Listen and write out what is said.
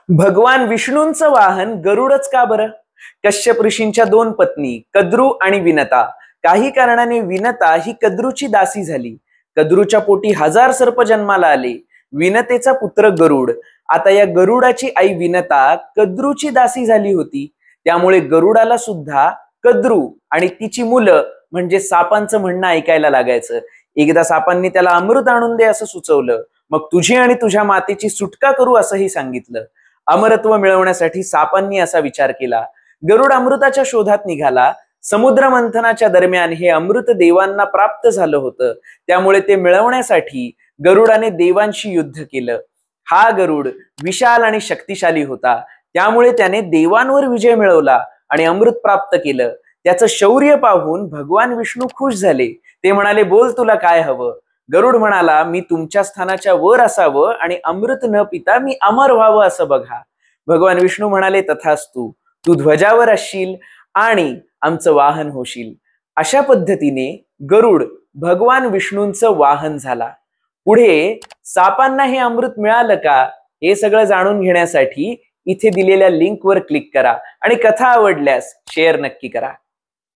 भगवान विष्णूंचं वाहन गरुडच का बरं? कश्यप ऋषींच्या दोन पत्नी कद्रू आणि विनता. काही कारणाने विनता ही कद्रूची दासी झाली. कद्रूच्या पोटी 1000 सर्प जन्माला आले. विनतेचा पुत्र गरुड. आता या गरुडाची आई विनता कद्रूची दासी झाली होती. त्यामुळे गरुडाला सुद्धा कद्रू आणि तिची मुलं म्हणजे सापांचं म्हणणं ऐकायला लागायचं. एकदा सापांनी त्याला अमृत आणून दे असं सुचवलं. मग तुझी आणि तुझ्या मातेची सुटका करू असंही सांगितलं. अमरत्व मिळवण्यासाठी सापांनी असा विचार केला. गरुड अमृताच्या शोधात निघाला. समुद्र मंथनाच्या दरम्यान हे अमृत देवांना प्राप्त झालं होतं. त्यामुळे ते मिळवण्यासाठी गरुडाने देवांशी युद्ध केलं. हा गरुड विशाल आणि शक्तिशाली होता. त्यामुळे त्याने देवांवर विजय मिळवला आणि अमृत प्राप्त केलं. त्याचं शौर्य पाहून भगवान विष्णू खुश झाले. ते म्हणाले, बोल तुला काय हवं? गरुड म्हणाला, मी तुमच्या स्थानाच्या वर असावं आणि अमृत न पिता मी अमर व्हावं असं बघा. भगवान विष्णू म्हणाले, तथास्तु. तू ध्वजावर असशील आणि आमचं वाहन होशील. अशा पद्धतीने गरुड भगवान विष्णूंचं वाहन झाला. पुढे सापांना हे अमृत मिळालं का हे सगळं जाणून घेण्यासाठी इथे दिलेल्या लिंकवर क्लिक करा आणि कथा आवडल्यास शेअर नक्की करा.